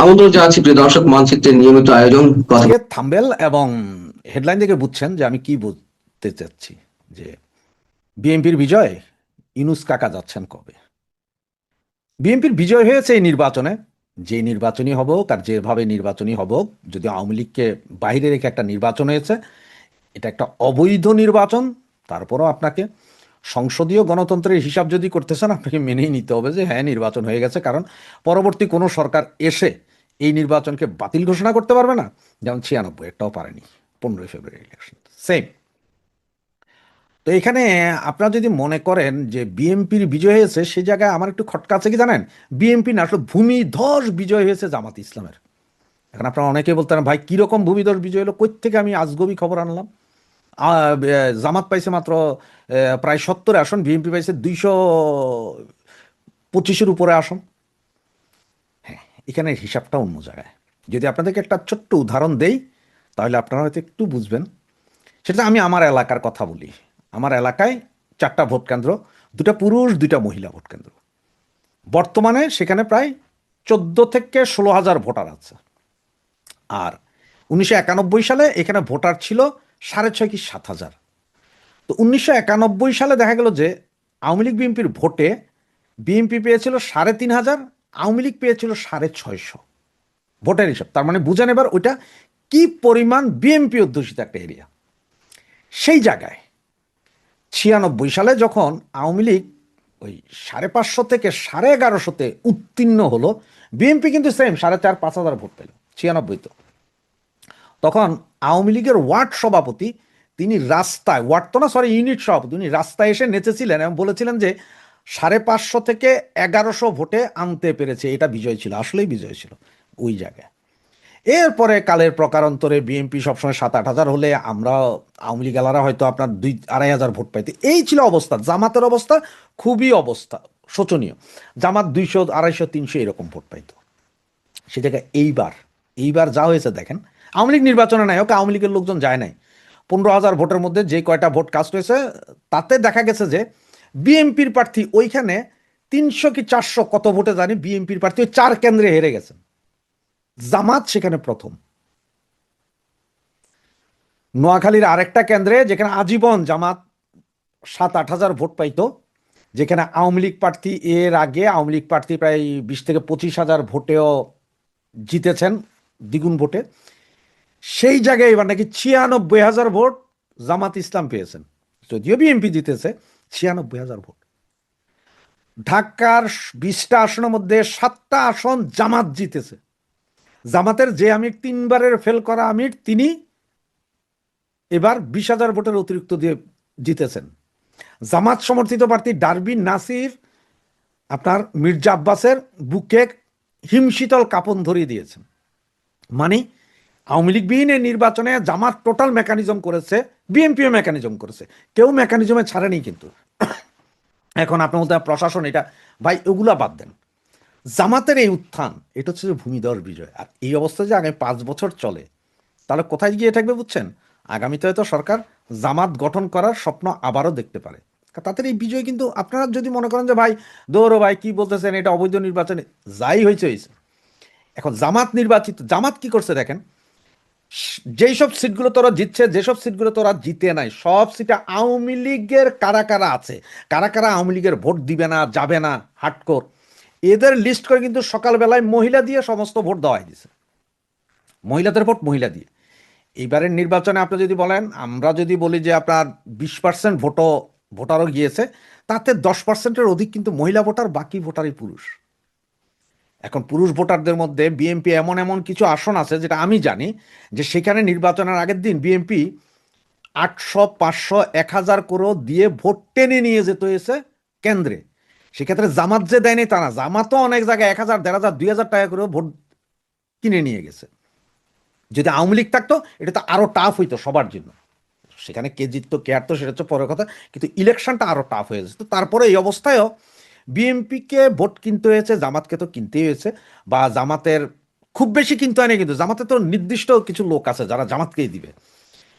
আমন্ত্রণ জানাচ্ছি প্রিয় দর্শক, মানচিত্রের নিয়মিত আয়োজন কথা। আজকে থাম্বেল এবং হেডলাইন থেকে বুঝছেন যে আমি কি বলতে চাচ্ছি, যে বিএনপির বিজয়, ইউনূস কাকা যাচ্ছেন কবে। বিএনপির বিজয় হয়েছে এই নির্বাচনে, যে নির্বাচনই হব আর যেভাবে নির্বাচনই হব, যদি আওয়ামী লীগকে বাইরে রেখে একটা নির্বাচন হয়েছে, এটা একটা অবৈধ নির্বাচন। তারপরও আপনাকে সংসদীয় গণতন্ত্রের হিসাব যদি করতেছেন, আপনাকে মেনেই নিতে হবে যে হ্যাঁ, নির্বাচন হয়ে গেছে, কারণ পরবর্তী কোনো সরকার এসে এই নির্বাচনকে বাতিল ঘোষণা করতে পারবে না। যেমন 96 একটাও পারেনি, 15 ফেব্রুয়ারি ইলেকশন সেম। তো এখানে আপনারা যদি মনে করেন যে বিএনপির বিজয় হয়েছে, সে জায়গায় আমার একটু খটকা আছে কি জানেন, বিএনপি না, আসলে ভূমিধস বিজয় হয়েছে জামাত ইসলামের। এখন আপনারা অনেকে বলতেন ভাই কীরকম ভূমিধস বিজয় হলো, কই থেকে আমি আজগবি খবর আনলাম। জামাত পাইছে মাত্র প্রায় 70 আসন, বিএনপি পাইছে 225-এর উপরে আসন। হ্যাঁ, এখানে হিসাবটা অন্য জায়গায়। যদি আপনাদেরকে একটা ছোট্ট উদাহরণ দেই, তাহলে আপনারা হয়তো একটু বুঝবেন। সেটা আমি আমার এলাকার কথা বলি। আমার এলাকায় 4টা ভোট কেন্দ্র, 2টা পুরুষ 2টা মহিলা ভোট কেন্দ্র। বর্তমানে সেখানে প্রায় 14 থেকে 16 হাজার ভোটার আছে। আর 1991 সালে এখানে ভোটার ছিল 6.5 কি 7 হাজার। তো 1991 সালে দেখা গেল যে আওয়ামী লীগ বিএনপির ভোটে বিএনপি পেয়েছিল 3.5 হাজার, আওয়ামী লীগ পেয়েছিল 650। ভোটের হিসাব, তার মানে বুঝেন এবার ওইটা কি পরিমাণ বিএনপি অধ্যুষিত একটা এরিয়া। সেই জায়গায় 96 সালে যখন আওয়ামী লীগ ওই 550 থেকে 1150-তে উত্তীর্ণ হলো, বিএনপি কিন্তু সেম 4.5-5 হাজার ভোট পেল 96। তো তখন আওয়ামী লীগের ওয়ার্ড সভাপতি, তিনি রাস্তায়, ওয়ার্ড তো না সরি ইউনিট সভাপতি, উনি রাস্তায় এসে নেচেছিলেন এবং বলেছিলেন যে 550 থেকে 1100 ভোটে আনতে পেরেছে, এটা বিজয় ছিল, আসলেই বিজয় ছিল ওই জায়গায়। এরপরে কালের প্রকারান্তরে বিএনপি সবসময় 7-8 হাজার হলে আমরা আওয়ামী লীগ এলারা হয়তো আপনার 2-2.5 হাজার ভোট পাইতে, এই ছিল অবস্থা। জামাতের অবস্থা খুবই শোচনীয়। জামাত 200, 250, 300 এরকম ভোট পাইতো। সে জায়গায় এইবার যা হয়েছে দেখেন, আওয়ামী লীগ নির্বাচনে নাই, ওকে আওয়ামী লীগের লোকজন যায় নাই। 15,000 ভোটের মধ্যে যে কয়টা ভোট কাস্ট হয়েছে, তাতে দেখা গেছে যে বিএনপির প্রার্থী ওইখানে 300 কি 400 কত ভোটে জানি বিএনপির প্রার্থী ওই 4 কেন্দ্রে হেরে গেছেন। জামাত সেখানে প্রথম। নোয়াখালীর আরেকটা কেন্দ্রে যেখানে আজীবন জামাত 7-8 হাজার ভোট পাইতো, যেখানে আওয়ামী লীগ প্রার্থী এর আগে আওয়ামী লীগ প্রার্থী প্রায় 20 থেকে 25 হাজার ভোটেও জিতেছেন, দ্বিগুণ ভোটে। সেই জায়গায় এবার নাকি 96,000 ভোট জামাত ইসলাম পেয়েছেন, যদিও বিএনপি জিতেছে। 96,000 ভোট। ঢাকার 20টা আসনের মধ্যে 7টা আসন জামাত জিতেছে। জামাতের যে আমির 3বারের ফেল করা আমির, তিনি এবার 20,000 ভোটের অতিরিক্ত দিয়ে জিতেছেন। জামাত সমর্থিত প্রার্থী ডারবিন নাসির আপনার মির্জা আব্বাসের বুকে হিমশীতল কাঁপন ধরিয়ে দিয়েছেন। মানে আওয়ামী লীগ বিহীনের নির্বাচনে জামাত টোটাল মেকানিজম করেছে, বিএনপিও মেকানিজম করেছে, কেউ মেকানিজমে ছাড়েনি। কিন্তু এখন আপনার মধ্যে প্রশাসন, এটা ভাই ওগুলা বাদ দেন, জামাতের এই উত্থান, এটা হচ্ছে যে ভূমিধস বিজয়। আর এই অবস্থা যে আগামী 5 বছর চলে, তাহলে কোথায় গিয়ে থাকবে বুঝছেন। আগামীতে হয়তো সরকার জামাত গঠন করার স্বপ্ন আবারও দেখতে পারে। তাদের এই বিজয় কিন্তু, আপনারা যদি মনে করেন যে ভাই দৌড়ো ভাই কি বলতেছেন, এটা অবৈধ নির্বাচনে, যাই হয়েছে হয়েছে। এখন জামাত নির্বাচিত, জামাত কি করছে দেখেন, যেই সব সিটগুলো তোরা জিতছে, যেসব সিটগুলো তোরা জিতে নাই, সব সিটে আওয়ামী লীগের কারা কারা আছে, কারা কারা আওয়ামী লীগের ভোট দিবে না, যাবে না, হাটকোর, এদের লিস্ট করে কিন্তু সকালবেলায় মহিলা দিয়ে সমস্ত ভোট দেওয়াই দিছে। মহিলাদের ভোট মহিলা দিয়ে। এইবারের নির্বাচনে আপনি যদি বলেন, আমরা যদি বলি যে আপনার 20% ভোটারও গিয়েছে, তাতে 10%-এর অধিক কিন্তু মহিলা ভোটার, বাকি ভোটারই পুরুষ। এখন পুরুষ ভোটারদের মধ্যে বিএনপি এমন এমন কিছু আসন আছে যেটা আমি জানি, যে সেখানে নির্বাচনের আগের দিন বিএনপি 800, 500, 1,000 করে দিয়ে ভোট টেনে নিয়ে যেতে হয়েছে কেন্দ্রে। সেক্ষেত্রে জামাত যে দেয়নি তা না, জামাতও অনেক জায়গায় 1,000, 1,500, 2,000 টাকা করে ভোট কিনে নিয়ে গেছে। যদি আওয়ামী লীগ থাকতো, এটা তো আরো টাফ হইতো সবার জন্য। সেখানে কে জিততো কে হারতো সেটা হচ্ছে পরের কথা, কিন্তু ইলেকশনটা আরো টাফ হয়ে যেত। তারপরে এই অবস্থায়ও বিএনপিকে ভোট কিনতে হয়েছে, জামাতকে তো কিনতেই হয়েছে। বা জামাতের খুব বেশি কিনতে হয়নি, কিন্তু জামাতে তো নির্দিষ্ট কিছু লোক আছে যারা জামাতকেই দিবে,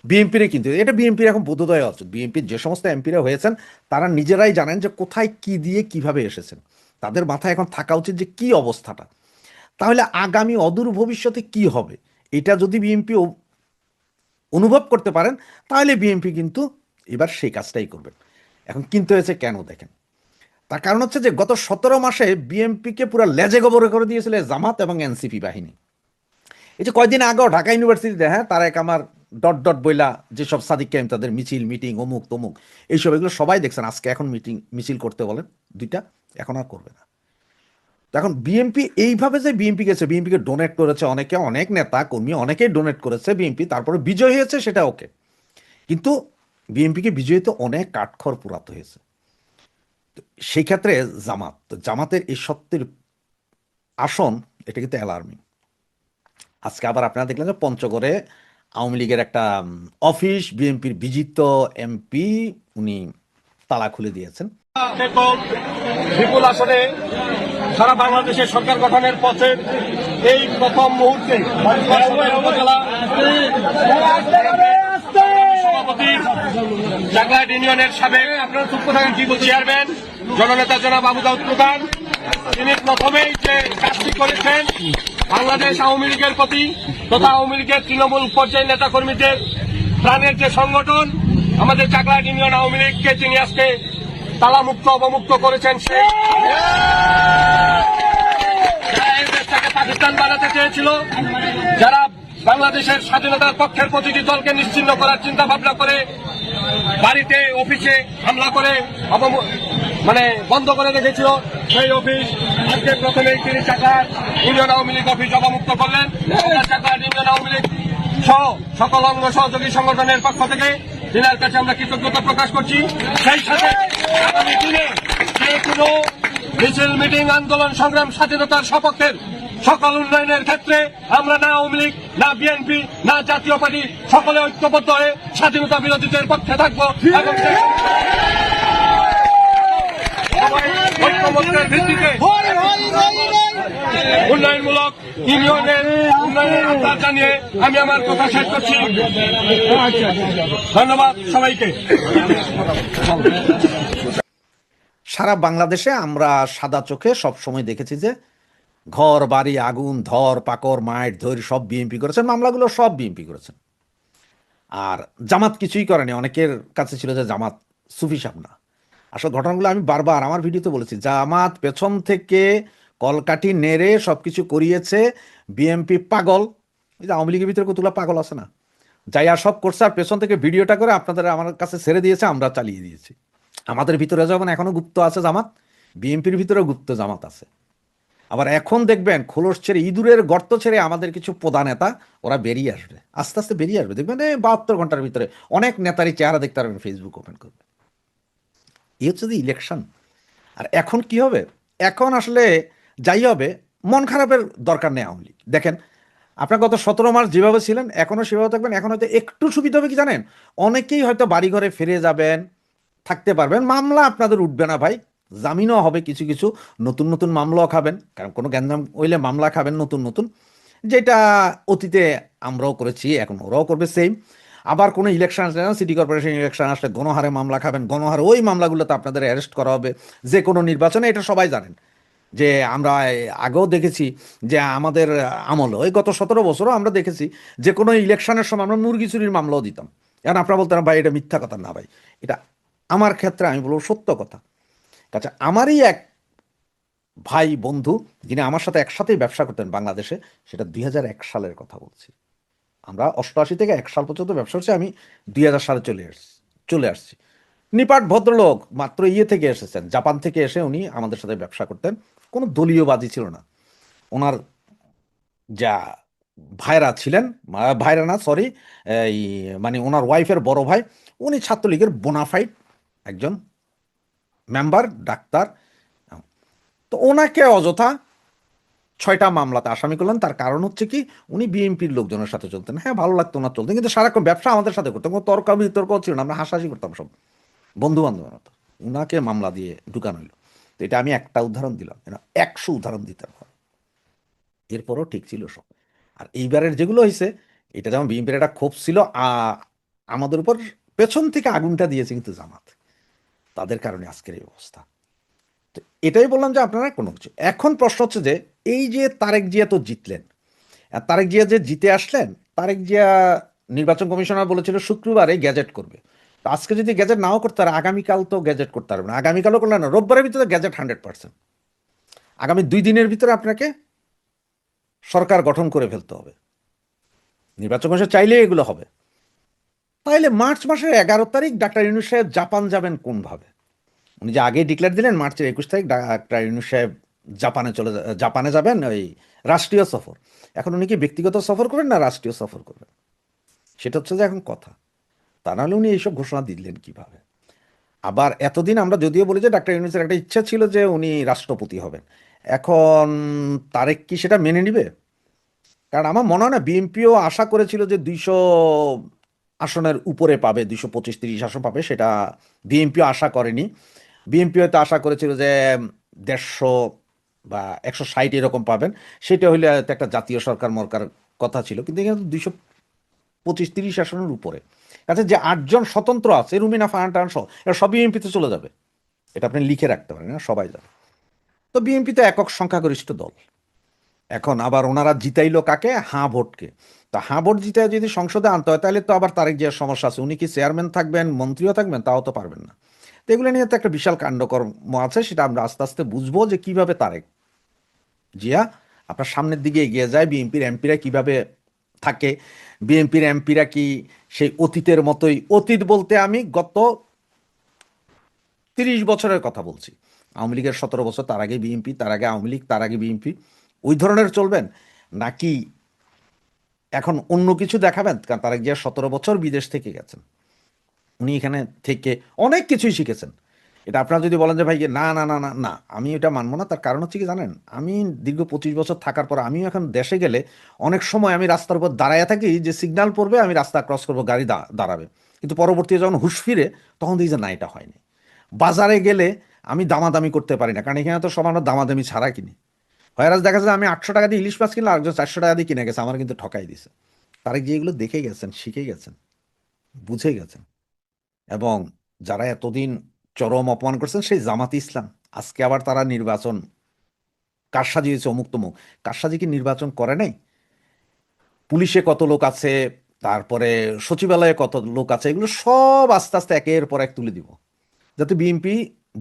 বিএনপিরে কিন্তু এটা বিএনপির এখন বোধোদয় আছে। বিএনপির যে সমস্ত এমপিরা হয়েছেন, তারা নিজেরাই জানেন যে কোথায় কি দিয়ে কিভাবে এসেছেন। তাদের মাথায় এখন থাকা উচিত যে কি অবস্থাটা। তাহলে আগামী অদূর ভবিষ্যতে কি হবে এটা যদি বিএনপি অনুভব করতে পারেন, তাহলে বিএনপি কিন্তু এবার সেই কাজটাই করবেন। এখন কিন্তু হয়েছে কেন দেখেন, তার কারণ হচ্ছে যে গত 17 মাসে বিএনপিকে পুরো লেজে গোবরে করে দিয়েছিল জামাত এবং এনসিপি বাহিনী। এই যে কয়দিন আগেও ঢাকা ইউনিভার্সিটিতে, হ্যাঁ, তারা এক আমার ডট ডট বইলা যেসব সাদিক কায়েম তাদের মিছিল মিটিং অমুক তমুক এইসব, এগুলো সবাই দেখছেন। আজকে এখন মিছিল করতে বলেন দুইটা, এখন আর করবে না। তো এখন বিএনপি এইভাবে যে বিএনপি গেছে, বিএনপিকে ডোনেট করেছে অনেকে, অনেক নেতা কর্মী অনেকেই ডোনেট করেছে বিএনপি, তারপরে বিজয় হয়েছে, সেটা ওকে। কিন্তু বিএনপিকে বিজয়ীতে অনেক কাঠখড় পোড়াতে হয়েছে। সেই ক্ষেত্রে জামাত, তো জামাতের এই সত্যের আসন, এটা কিন্তু অ্যালার্মিং। আজকে আবার আপনারা দেখলেন যে পঞ্চগড়ে আওয়ামী লীগের একটা অফিস, বিএনপির বিজিত এমপি উনি তালা খুলে দিয়েছেন। বিপুল আসনে সারা বাংলাদেশের সরকার গঠনের পথে এই প্রথম মুহূর্তে উপজেলা সভাপতি জাগলাট ইউনিয়নের সাবেক আপনার চুপ থাকেন কি চেয়ারম্যান জননেতা জনাব আবু দাউদ প্রধান, তিনি প্রথমেই যে কাজটি করেছেন বাংলাদেশ আওয়ামী লীগের প্রতি তথা আওয়ামী লীগের তৃণমূল পর্যায়ের নেতা কর্মীদের প্রাণের যে সংগঠন আমাদের জাগলাট ইউনিয়ন আওয়ামী লীগকে তিনি আজকে তালামুক্ত অবমুক্ত করেছেন। সেই যারা এই দেশটাকে পাকিস্তান বানাতে চেয়েছিল, যারা বাংলাদেশের স্বাধীনতার পক্ষের প্রতিটি দলকে নিশ্চিহ্ন করার চিন্তা ভাবনা করে বাড়িতে অফিসে হামলা করে বন্ধ করে রেখেছিল, সেই অফিস আজকে প্রথমেই তিনি চাকলাট ইউনিয়ন আওয়ামী লীগ অফিস অবমুক্ত করলেন। চাকলাট ইউনিয়ন আওয়ামী লীগ সহ সকল অঙ্গ সহযোগী সংগঠনের পক্ষ থেকে তিনার কাছে আমরা কৃতজ্ঞতা প্রকাশ করছি। সেই সাথে আগামী দিনে যে কোনো মিছিল মিটিং আন্দোলন সংগ্রাম স্বাধীনতার সপক্ষের সকল উন্নয়নের ক্ষেত্রে আমরা না আওয়ামী লীগ না বিএনপি না জাতীয় পার্টি সকলে ঐক্যবদ্ধ হয়ে স্বাধীনতা বিরোধীদের পক্ষে থাকবো এবং ঐক্যবদ্ধের ভিত্তিতে উন্নয়নমূলক ইউনিয়নের উন্নয়নের আহ্বান জানিয়ে আমি আমার কথা শেষ করছি। ধন্যবাদ সবাইকে। সারা বাংলাদেশে আমরা সাদা চোখে সব সময় দেখেছি যে ঘর বাড়ি আগুন ধর পাকড় মাইট ধৈর সব বিএনপি করেছেন, মামলাগুলো সব বিএনপি করেছেন। আর জামাত কিছুই করেনি। অনেকের কাছে ছিল যে জামাত সুফি সাহেব না। আসলে ঘটনাগুলো আমি বারবার আমার ভিডিওতে বলেছি, জামাত পেছন থেকে কলকাঠি নেড়ে সবকিছু করিয়েছে। বিএনপি পাগল, এই যে আওয়ামী লীগের ভিতরে কতগুলো পাগল আছে না, যাইয়া সব করছে আর পেছন থেকে ভিডিওটা করে আপনাদের আমার কাছে ছেড়ে দিয়েছে, আমরা চালিয়ে দিয়েছি। আমাদের ভিতরে যখন এখনো গুপ্ত আছে জামাত, বিএনপির ভিতরেও গুপ্ত জামাত আছে। আবার এখন দেখবেন খোলস ছেড়ে, ইঁদুরের গর্ত ছেড়ে আমাদের কিছু প্রধান নেতা ওরা বেরিয়ে আসবে, আস্তে আস্তে বেরিয়ে আসবে। দেখবেন 72 ঘন্টার ভিতরে অনেক নেতারই চেহারা দেখতে পারবেন, ফেসবুক ওপেন করবে। এই হচ্ছে যে ইলেকশন। আর এখন কি হবে, এখন আসলে যাই হবে, মন খারাপের দরকার নেই আওয়ামী লীগ। দেখেন আপনার গত 17 মাস যেভাবে ছিলেন এখনো সেভাবে থাকবেন। এখন হয়তো একটু সুবিধা হবে কি জানেন, অনেকেই হয়তো বাড়ি ঘরে ফিরে যাবেন, থাকতে পারবেন, মামলা আপনাদের উঠবে না ভাই, জামিনও হবে, কিছু কিছু নতুন নতুন মামলাও খাবেন, কারণ কোনো গ্যাঞ্জাম হইলে মামলা খাবেন নতুন নতুন, যেটা অতীতে আমরাও করেছি, এখন ওরাও করবে সেম। আবার কোনো ইলেকশন আসলে না, সিটি কর্পোরেশন ইলেকশন আসলে গণহারে মামলা খাবেন, গণহারে ওই মামলাগুলোতে আপনাদের অ্যারেস্ট করা হবে যে কোনো নির্বাচনে, এটা সবাই জানেন। যে আমরা আগেও দেখেছি যে আমাদের আমল ওই গত 17 বছরও আমরা দেখেছি যে কোনো ইলেকশনের সময় আমরা মুরগি চুরির মামলাও দিতাম। এখন আপনারা বলতেন ভাই এটা মিথ্যা কথা। না ভাই, এটা আমার ক্ষেত্রে আমি বলবো সত্য কথা। আচ্ছা, আমারই এক ভাই বন্ধু যিনি আমার সাথে একসাথেই ব্যবসা করতেন বাংলাদেশে, সেটা 2001 সালের কথা বলছি। আমরা 88 থেকে 1 সাল পর্যন্ত ব্যবসা করছি, আমি 2000 সালে চলে আসছি। নিপাট ভদ্রলোক, মাত্র থেকে এসেছেন, জাপান থেকে এসে উনি আমাদের সাথে ব্যবসা করতেন। কোনো দলীয় বাজি ছিল না ওনার। যা ভাইরা ছিলেন, ভাইরা না সরি, এই ওনার ওয়াইফের বড় ভাই, উনি ছাত্রলীগের বোনাফাইড একজন মেম্বার, ডাক্তার। তো ওনাকে অযথা 6টা মামলাতে আসামি করলেন। তার কারণ হচ্ছে কি, উনি বিএনপির লোকজনের সাথে চলতেন। হ্যাঁ, ভালো লাগতো ওনার চলতেন, কিন্তু সারাক্ষণ ব্যবসা আমাদের সাথে করতেন, কোনো তর্ক বিতর্ক ছিল না, আমরা হাসাহাসি করতাম সব বন্ধু বান্ধবের মতো। উনাকে মামলা দিয়ে ঢুকানো হইল। তো এটা আমি একটা উদাহরণ দিলাম, 100 উদাহরণ দিতে পারবো। এরপরও ঠিক ছিল সব। আর এইবারের যেগুলো হয়েছে, এটা যেমন বিএনপির একটা ক্ষোভ ছিল, আমাদের উপর পেছন থেকে আগুনটা দিয়েছে কিন্তু জামাত, তাদের কারণে আজকের এই অবস্থা। তো এটাই বললাম যে আপনারা কোনো কিছু, এখন প্রশ্ন হচ্ছে যে এই যে তারেক জিয়া তো জিতলেন, আর তারেক জিয়া যে জিতে আসলেন, তারেক জিয়া নির্বাচন কমিশনার বলেছিল শুক্রবারে গ্যাজেট করবে। তো আজকে যদি গ্যাজেট নাও করতে পারে, আগামীকাল তো গ্যাজেট করতে পারবে না, আগামীকালও করলে না, রোববারের ভিতরে গ্যাজেট 100%। আগামী 2 দিনের ভিতরে আপনাকে সরকার গঠন করে ফেলতে হবে। নির্বাচন কমিশন চাইলে এগুলো হবে। তাইলে মার্চ মাসের 11 তারিখ ডাক্তার ইউনূস সাহেব জাপান যাবেন কোনভাবে? উনি যে আগে ডিক্লেয়ার দিলেন মার্চের 21 তারিখ ডাক্তার ইউনূস সাহেব জাপানে যাবেন ওই রাষ্ট্রীয় সফর। এখন উনি কি ব্যক্তিগত সফর করবেন না রাষ্ট্রীয় সফর করবেন, সেটা হচ্ছে যে এখন কথা। তা নাহলে উনি এইসব ঘোষণা দিলেন কিভাবে? আবার এতদিন আমরা যদিও বলি যে ডাক্তার ইউনূসের একটা ইচ্ছা ছিল যে উনি রাষ্ট্রপতি হবেন, এখন তারেক কি সেটা মেনে নিবে? কারণ আমার মনে হয় না, বিএনপিও আশা করেছিল যে 200 আসনের উপরে পাবে, 225-30 আসন পাবে, সেটা বিএনপিও আশা করেনি। বিএনপি হয়তো আশা করেছিল যে 150 বা 160 এরকম পাবেন, সেটা হইলে হয়তো একটা জাতীয় সরকার মরকার কথা ছিল, কিন্তু এখানে তো 225-30 আসনের উপরে। আচ্ছা, যে 8জন স্বতন্ত্র আছে, রুমিনা ফাহান টাহান সহ, এরা সব বিএনপিতে চলে যাবে, এটা আপনি লিখে রাখতে পারেন, না সবাই যাবে। তো বিএনপি তো একক সংখ্যাগরিষ্ঠ দল। এখন আবার ওনারা জিতাইলো কাকে? হাঁ ভোটকে। তা হাঁ ভোট জিতায় যদি সংসদে আনতে হয়, তাহলে তো আবার তারেক জিয়ার সমস্যা আছে, উনি কি চেয়ারম্যান থাকবেন, মন্ত্রীও থাকবেন? তাও তো পারবেন না। তো এগুলো নিয়ে তো একটা বিশাল কাণ্ডকর্ম আছে, সেটা আমরা আস্তে আস্তে বুঝবো যে কিভাবে তারেক জিয়া আপনার সামনের দিকে এগিয়ে যায়, বিএনপির এমপিরা কিভাবে থাকে, বিএনপির এমপিরা কি সেই অতীতের মতোই, অতীত বলতে আমি গত 30 বছরের কথা বলছি, আওয়ামী লীগের 17 বছর, তার আগে বিএনপি, তার আগে আওয়ামী লীগ, তার আগে বিএনপি, ওই ধরনের চলবেন, নাকি এখন অন্য কিছু দেখাবেন? কারণ তারেক জিয়া 17 বছর বিদেশ থেকে গেছেন, উনি এখানে থেকে অনেক কিছুই শিখেছেন। এটা আপনারা যদি বলেন যে ভাই না না না না না, আমি এটা মানবো না, তার কারণ হচ্ছে কি জানেন, আমি দীর্ঘ 25 বছর থাকার পর আমিও এখন দেশে গেলে অনেক সময় আমি রাস্তার উপর দাঁড়ায় থাকি, যে সিগন্যাল পড়বে আমি রাস্তা ক্রস করবো, গাড়ি দাঁড়াবে, কিন্তু পরবর্তীতে যখন হুঁশ ফিরে তখন দেখি যে না, এটা হয়নি। বাজারে গেলে আমি দামাদামি করতে পারি না, কারণ এখানে তো সব আমরা দামাদামি ছাড়া কিনি। হয়রাজ দেখা যায় আমি 800 টাকা দিয়ে ইলিশ মাছ কিনলে আরেকজন 400 টাকা দিয়ে কিনে গেছে, আমার কিন্তু ঠকাই দিছে। তারেক যে এগুলো দেখে গেছেন, শিখে গেছেন, বুঝে গেছেন। এবং যারা এতদিন চরম অপমান করছেন সেই জামাতে ইসলাম, আজকে আবার তারা নির্বাচন কার সাজিয়েছে, অমুক তমুক, কার সাজি কি নির্বাচন করে নাই? পুলিশে কত লোক আছে, তারপরে সচিবালয়ে কত লোক আছে, এগুলো সব আস্তে আস্তে একের পর এক তুলে দিব, যাতে বিএনপি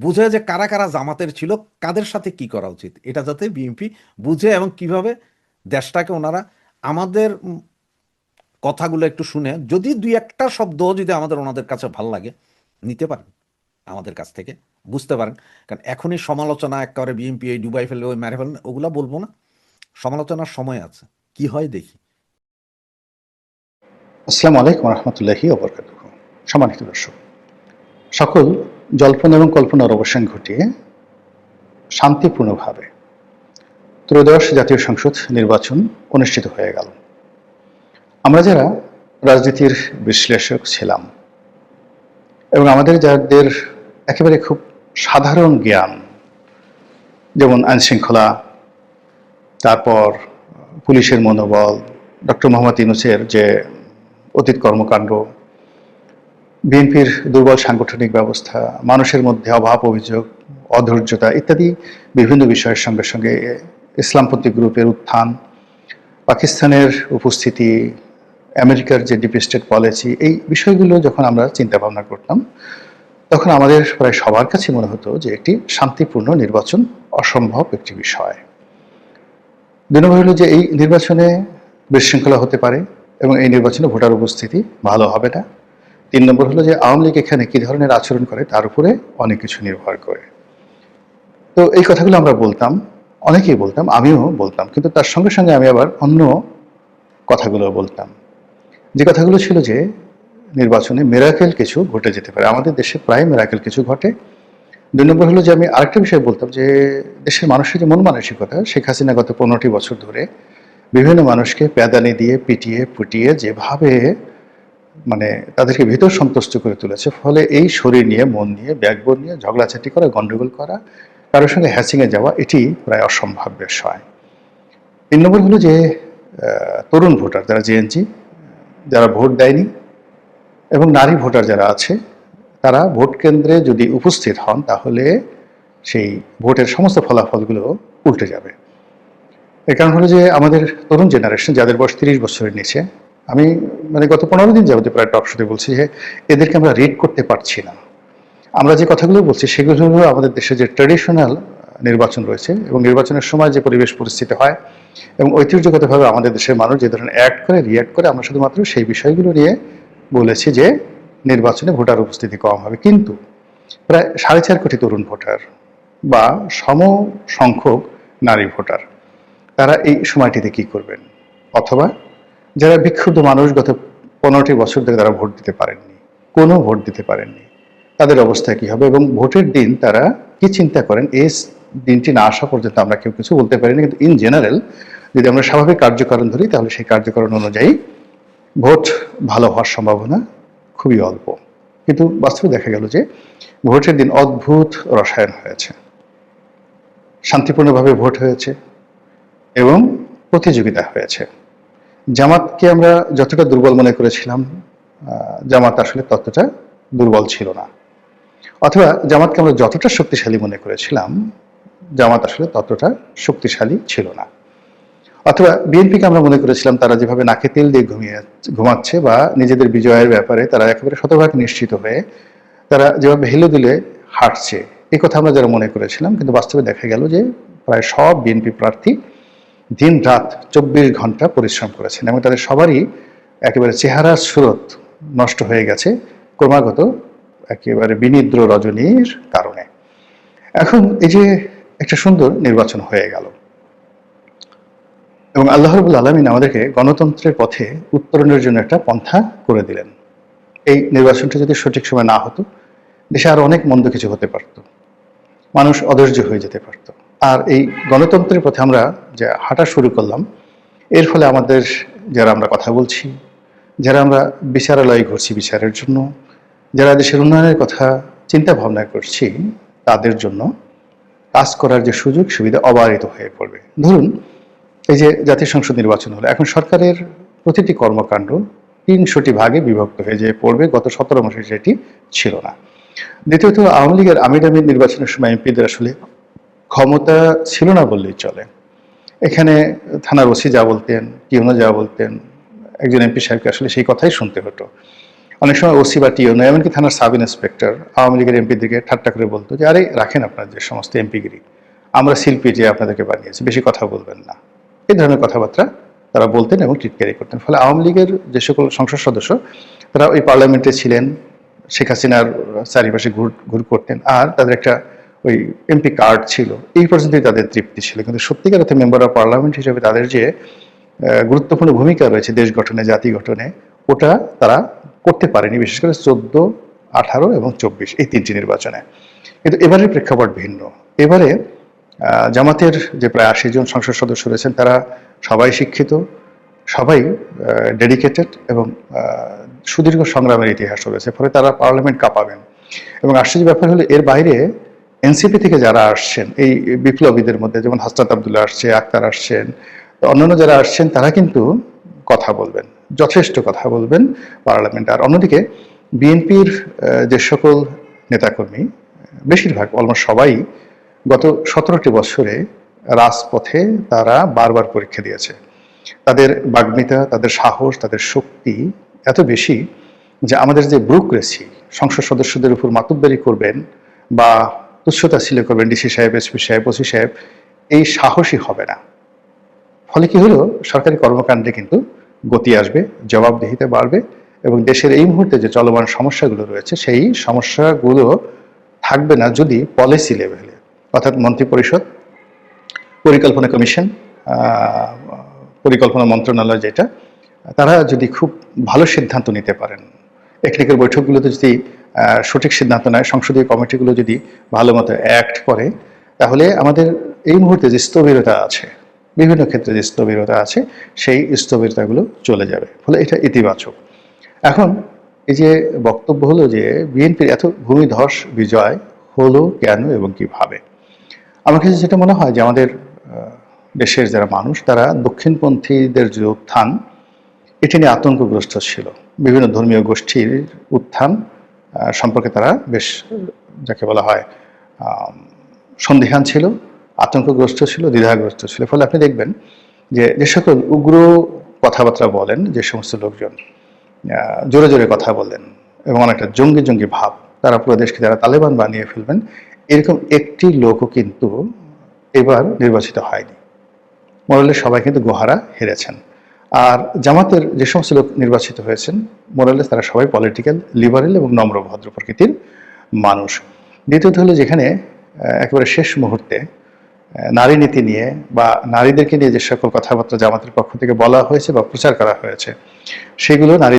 বুঝে যে কারা কারা জামাতের ছিল, কাদের সাথে কি করা উচিত, এটা যাতে বিএনপি বুঝে, এবং কিভাবে দেশটাকে ওনারা আমাদের কথাগুলো একটু শুনে, যদি 2-1টা শব্দ যদি আমাদের ওনাদের কাছে ভাল লাগে, নিতে পারেন আমাদের কাছ থেকে, বুঝতে পারেন। কারণ এখনই সমালোচনা একেবারে বিএনপি এই ডুবাই ফেলবে, ওই মেরে ফেলবে, ওগুলা বলবো না, সমালোচনার সময় আছে, কি হয় দেখি। আসসালামু আলাইকুম রহমতুল্লাহি ওবরকাতুহ। সম্মানিত দর্শক, সকল জল্পনা এবং কল্পনার অবসান ঘটিয়ে শান্তিপূর্ণভাবে ত্রয়োদশ জাতীয় সংসদ নির্বাচন অনুষ্ঠিত হয়ে গেল। আমরা যারা রাজনীতির বিশ্লেষক ছিলাম এবং আমাদের যাদের একেবারে খুব সাধারণ জ্ঞান, যেমন আইনশৃঙ্খলা, তারপর পুলিশের মনোবল, ডক্টর মোহাম্মদ ইউনূসের যে অতীত কর্মকাণ্ড, বিএনপির দুর্বল সাংগঠনিক ব্যবস্থা, মানুষের মধ্যে অভাব, অভিযোগ, অধৈর্যতা ইত্যাদি বিভিন্ন বিষয়ের সঙ্গে সঙ্গে ইসলামপন্থী গ্রুপের উত্থান, পাকিস্তানের উপস্থিতি, আমেরিকার যে ডিপ স্টেট পলিসি, এই বিষয়গুলো যখন আমরা চিন্তা ভাবনা করতাম, তখন আমাদের প্রায় সবার কাছে মনে হতো যে একটি শান্তিপূর্ণ নির্বাচন অসম্ভব একটি বিষয়। 2 নম্বর হলো যে এই নির্বাচনে বিশৃঙ্খলা হতে পারে এবং এই নির্বাচনে ভোটার উপস্থিতি ভালো হবে না। 3 নম্বর হলো যে আওয়ামী লীগ এখানে কী ধরনের আচরণ করে তার উপরে অনেক কিছু নির্ভর করে। তো এই কথাগুলো আমরা বলতাম, অনেকেই বলতাম, আমিও বলতাম, কিন্তু তার সঙ্গে সঙ্গে আমি আবার অন্য কথাগুলো বলতাম, যে কথাগুলো ছিল যে নির্বাচনে মিরাকেল কিছু ঘটে যেতে পারে, আমাদের দেশে প্রায় মিরাকেল কিছু ঘটে। 2 নম্বর হলো যে আমি আরেকটা বিষয় বলতাম, যে দেশের মানুষের যে মন মানসিকতা, শেখ হাসিনা গত 15টি বছর ধরে বিভিন্ন মানুষকে প্যাদানি দিয়ে পিটিয়ে পুটিয়ে যেভাবে মানে তাদেরকে ভিতর সন্তুষ্ট করে তুলেছে, ফলে এই শরীর নিয়ে, মন নিয়ে, ব্যাকবোন নিয়ে ঝগড়াঝাটি করা, গন্ডগোল করা, কারোর সঙ্গে হ্যাচিংয়ে যাওয়া, এটি প্রায় অসম্ভব বিষয়। 3 নম্বর হলো যে তরুণ ভোটার যারা জেএনজি, যারা ভোট দেয়নি, এবং নারী ভোটার যারা আছে, তারা ভোট কেন্দ্রে যদি উপস্থিত হন তাহলে সেই ভোটের সমস্ত ফলাফলগুলো উল্টে যাবে। এর কারণ হলো যে আমাদের তরুণ জেনারেশন যাদের বয়স 30 বছরের নিচে, আমি মানে গত 15 দিন যাবতীয় প্রায় টক শোতে বলছি যে এদেরকে আমরা রিড করতে পারছি না। আমরা যে কথাগুলো বলছি সেগুলো হলো আমাদের দেশে যে ট্র্যাডিশনাল নির্বাচন রয়েছে এবং নির্বাচনের সময় যে পরিবেশ পরিস্থিতি হয় এবং ঐতিহ্যগতভাবে আমাদের দেশের মানুষ যে ধরনের অ্যাক্ট করে রিয়্যাক্ট করে, আমরা শুধুমাত্র সেই বিষয়গুলো নিয়ে বলেছি যে নির্বাচনে ভোটার উপস্থিতি কম হবে। কিন্তু প্রায় 4.5 কোটি তরুণ ভোটার বা সম সংখ্যক নারী ভোটার, তারা এই সময়টিতে কি করবেন? অথবা যারা বিক্ষুব্ধ মানুষ, গত 15টি বছর ধরে তারা ভোট দিতে পারেননি, কোনো ভোট দিতে পারেননি, তাদের অবস্থা কি হবে এবং ভোটের দিন তারা কি চিন্তা করেন, এই দিনটি না আসা পর্যন্ত আমরা কেউ কিছু বলতে পারিনি। কিন্তু ইন জেনারেল যদি আমরা স্বাভাবিক কার্যকারণ ধরি, তাহলে সেই কার্যকারণ অনুযায়ী ভোট ভালো হওয়ার সম্ভাবনা খুবই অল্প। কিন্তু বাস্তবে দেখা গেল যে ভোটের দিন অদ্ভুত রসায়ন হয়েছে, শান্তিপূর্ণভাবে ভোট হয়েছে এবং প্রতিযোগিতা হয়েছে। জামাতকে আমরা যতটা দুর্বল মনে করেছিলাম, জামাত আসলে ততটা দুর্বল ছিল না। অথবা জামাতকে আমরা যতটা শক্তিশালী মনে করেছিলাম, জামাত আসলে ততটা শক্তিশালী ছিল না। অথবা বিএনপিকে আমরা মনে করেছিলাম তারা যেভাবে নাকে তেল দিয়ে ঘুমাচ্ছে বা নিজেদের বিজয়ের ব্যাপারে তারা একেবারে শতভাগ নিশ্চিত হয়ে তারা যেভাবে হেলে দুলে হাঁটছে, এই কথা আমরা যারা মনে করেছিলাম। কিন্তু বাস্তবে দেখা গেল যে প্রায় সব বিএনপি প্রার্থী দিন রাত 24 ঘন্টা পরিশ্রম করেছেন এবং তাদের সবারই একেবারে চেহারা সুরত নষ্ট হয়ে গেছে ক্রমাগত একেবারে বিনিদ্র রজনীর কারণে। এখন এই যে একটা সুন্দর নির্বাচন হয়ে গেল এবং আল্লাহ রাব্বুল আলামিন আমাদেরকে গণতন্ত্রের পথে উত্তরণের জন্য একটা পন্থা করে দিলেন। এই নির্বাচনটা যদি সঠিক সময় না হতো, দেশে আরো অনেক মন্দ কিছু হতে পারত, মানুষ অধৈর্য হয়ে যেতে পারত। আর এই গণতন্ত্রের পথে আমরা যে হাঁটা শুরু করলাম, এর ফলে আমাদের যারা আমরা কথা বলছি, যারা আমরা বিচারালয়ে ঘুরছি বিচারের জন্য, যারা দেশের উন্নয়নের কথা চিন্তা ভাবনা করছি, তাদের জন্য কাজ করার যে সুযোগ সুবিধা অবারিত হয়ে পড়বে। ধরুন এই যে জাতীয় সংসদ নির্বাচন হলো, এখন সরকারের প্রতিটি কর্মকাণ্ড 300টি ভাগে বিভক্ত হয়ে যে পড়বে, গত 17 মাসে সেটি ছিল না। দ্বিতীয়ত, আওয়ামী লীগের আমির নির্বাচনের সময় এমপিদের আসলে ক্ষমতা ছিল না বললেই চলে। এখানে থানার ওসি যা বলতেন, টিওনো যা বলতেন, একজন এমপি সাহেবকে আসলে সেই কথাই শুনতে হতো। অনেক সময় ওসি বা টিওনো, এমনকি থানার সাব ইন্সপেক্টর আওয়ামী লীগের এমপিদেরকে ঠাট্টা করে বলতো যে আরে রাখেন আপনার যে সমস্ত এমপিগিরি, আমরা শিল্পী যে আপনাদেরকে বানিয়েছি, বেশি কথা বলবেন না। এই ধরনের কথাবার্তা তারা বলতেন এবং টিটকারি করতেন। ফলে আওয়ামী লীগের যে সকল সংসদ সদস্য তারা ওই পার্লামেন্টে ছিলেন, শেখ হাসিনার চারিপাশে ঘুর করতেন, আর তাদের একটা ওই এমপি কার্ড ছিল, এই পর্যন্তই তাদের তৃপ্তি ছিল। কিন্তু সত্যিকার অর্থে মেম্বার অফ পার্লামেন্ট হিসেবে তাদের যে গুরুত্বপূর্ণ ভূমিকা রয়েছে দেশ গঠনে, জাতি গঠনে, ওটা তারা করতে পারেনি, বিশেষ করে 14, 18 এবং 24 এই 3টি নির্বাচনে। কিন্তু এবারের প্রেক্ষাপট ভিন্ন। এবারে জামাতের যে প্রায় 80 জন সংসদ সদস্য রয়েছেন, তারা সবাই শিক্ষিত, সবাই ডেডিকেটেড এবং সুদীর্ঘ সংগ্রামের ইতিহাস রয়েছে। ফলে তারা পার্লামেন্ট কাঁপাবেন। এবং আশ্চর্য ব্যাপার হলো এর বাইরে এনসিপি থেকে যারা আসছেন, এই বিপ্লবীদের মধ্যে যেমন হাসনাত আব্দুল্লাহ আসছে, আক্তার আসছেন, অন্যান্য যারা আসছেন, তারা কিন্তু কথা বলবেন, যথেষ্ট কথা বলবেন পার্লামেন্ট। আর অন্যদিকে বিএনপির যে সকল নেতাকর্মী, বেশিরভাগ অলমোস্ট সবাই গত 17টি বছরে রাজপথে তারা বারবার পরীক্ষা দিয়েছে। তাদের বাগ্মিতা, তাদের সাহস, তাদের শক্তি এত বেশি যে আমাদের যে ব্যুরোক্রেসি, সংসদ সদস্যদের উপর মাতুব্বরি করবেন বা তুচ্ছতাচ্ছিল্য করবেন ডিসি সাহেব, এসপি সাহেব, ওসি সাহেব, এই সাহসী হবে না। ফলে কি হলো, সরকারি কর্মকাণ্ডে কিন্তু গতি আসবে, জবাবদিহিতা বাড়বে এবং দেশের এই মুহূর্তে যে চলমান সমস্যাগুলো রয়েছে, সেই সমস্যাগুলো থাকবে না যদি পলিসি লেভেলে, অর্থাৎ মন্ত্রিপরিষদ, পরিকল্পনা কমিশন, পরিকল্পনা মন্ত্রণালয় যেটা, তারা যদি খুব ভালো সিদ্ধান্ত নিতে পারেন, টেকনিক্যাল বৈঠকগুলোতে যদি সঠিক সিদ্ধান্ত নেয়, সংসদীয় কমিটিগুলো যদি ভালো মতো অ্যাক্ট করে, তাহলে আমাদের এই মুহূর্তে যে স্থবিরতা আছে, বিভিন্ন ক্ষেত্রে যে স্থবিরতা আছে, সেই স্থবিরতাগুলো চলে যাবে। ফলে এটা ইতিবাচক। এখন এই যে বক্তব্য হলো যে বিএনপির এত ভূমিধস বিজয় হলো কেন এবং কিভাবে, আমার কাছে যেটা মনে হয় যে আমাদের দেশের যারা মানুষ, তারা দক্ষিণপন্থীদের যে উত্থান, এটি নিয়ে আতঙ্কগ্রস্ত ছিল। বিভিন্ন ধর্মীয় গোষ্ঠীর উত্থান সম্পর্কে তারা বেশ, যাকে বলা হয়, সন্দিহান ছিল। আতঙ্কগ্রস্ত ছিল, দ্বিধাগ্রস্ত ছিল। ফলে আপনি দেখবেন যে যে সকল উগ্র কথাবার্তা বলেন যে সমস্ত লোকজন, জোরে জোরে কথা বলেন এবং অনেকটা জঙ্গি জঙ্গি ভাব, তারা পুরো দেশকে তারা তালেবান বানিয়ে ফেলবেন, এরকম একটি লোকও কিন্তু এবার নির্বাচিত হয়নি। মোরালে সবাই কিন্তু গোহারা হেরেছেন। আর জামাতের যে সমস্ত লোক নির্বাচিত হয়েছেন, মোরালে তারা সবাই পলিটিক্যাল, লিবারেল এবং নম্র ভদ্র প্রকৃতির মানুষ। দ্বিতীয়ত হলো, যেখানে একেবারে শেষ মুহূর্তে নারী নীতি নিয়ে বা নারীদেরকে নিয়ে যে সকল কথাবার্তা জামাতের পক্ষ থেকে বলা হয়েছে বা প্রচার করা হয়েছে, সেগুলো নারী